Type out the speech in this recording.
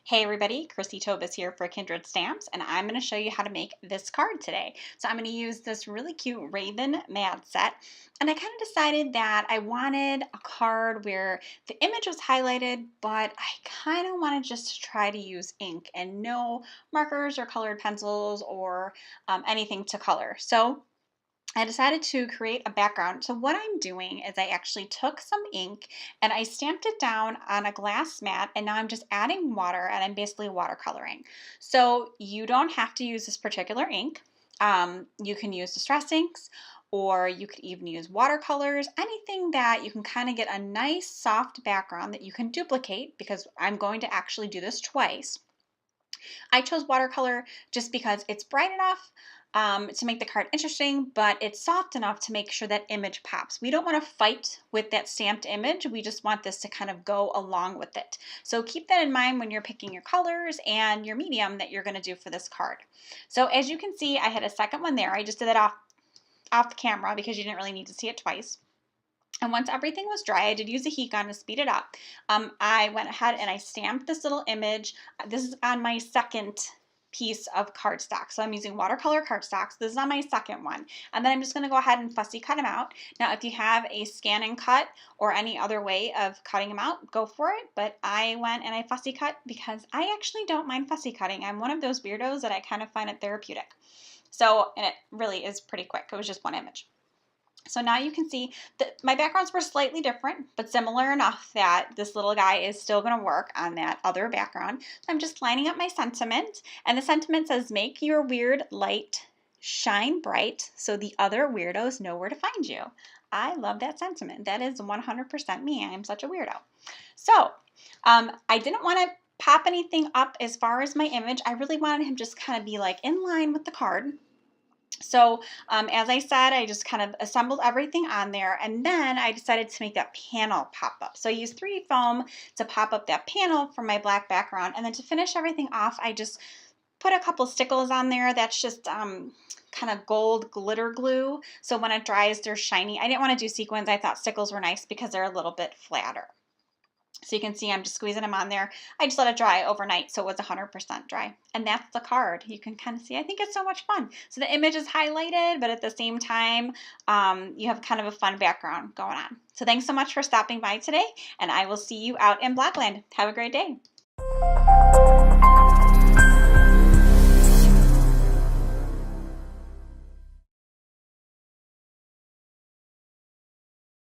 Hey everybody, Chrissy Tobis here for Kindred Stamps, and I'm going to show you how to make this card today. So I'm going to use this really cute Raven Mad set, and I kind of decided that I wanted a card where the image was highlighted, but I kind of wanted just to try to use ink and no markers or colored pencils or anything to color. So I decided to create a background. So what I'm doing is I actually took some ink and I stamped it down on a glass mat, and now I'm just adding water and I'm basically watercoloring. So you don't have to use this particular ink. You can use distress inks, or you could even use watercolors, anything that you can kind of get a nice soft background that you can duplicate, because I'm going to actually do this twice. I chose watercolor just because it's bright enough to make the card interesting, but it's soft enough to make sure that image pops. We don't want to fight with that stamped image. We just want this to kind of go along with it. So keep that in mind when you're picking your colors and your medium that you're going to do for this card. So as you can see, I had a second one there. I just did that off the camera because you didn't really need to see it twice. And once everything was dry, I did use a heat gun to speed it up. I went ahead and I stamped this little image. This is on my second piece of cardstock. So I'm using watercolor cardstock. So this is on my second one. And then I'm just going to go ahead and fussy cut them out. Now, if you have a scan and cut or any other way of cutting them out, go for it. But I went and I fussy cut because I actually don't mind fussy cutting. I'm one of those weirdos that I kind of find it therapeutic. So, and it really is pretty quick. It was just one image. So now you can see that my backgrounds were slightly different, but similar enough that this little guy is still going to work on that other background. So I'm just lining up my sentiment, and the sentiment says, "Make your weird light shine bright so the other weirdos know where to find you." I love that sentiment. That is 100% me. I am such a weirdo. So I didn't want to pop anything up as far as my image. I really wanted him just kind of be like in line with the card. So as I said, I just kind of assembled everything on there, and then I decided to make that panel pop up. So I used 3D foam to pop up that panel from my black background, and then to finish everything off, I just put a couple stickles on there. That's just kind of gold glitter glue, so when it dries, they're shiny. I didn't want to do sequins. I thought stickles were nice because they're a little bit flatter. So you can see I'm just squeezing them on there. I just let it dry overnight, so it was 100% dry. And that's the card. You can kind of see, I think it's so much fun. So the image is highlighted, but at the same time, you have kind of a fun background going on. So thanks so much for stopping by today, and I will see you out in Blackland. Have a great day.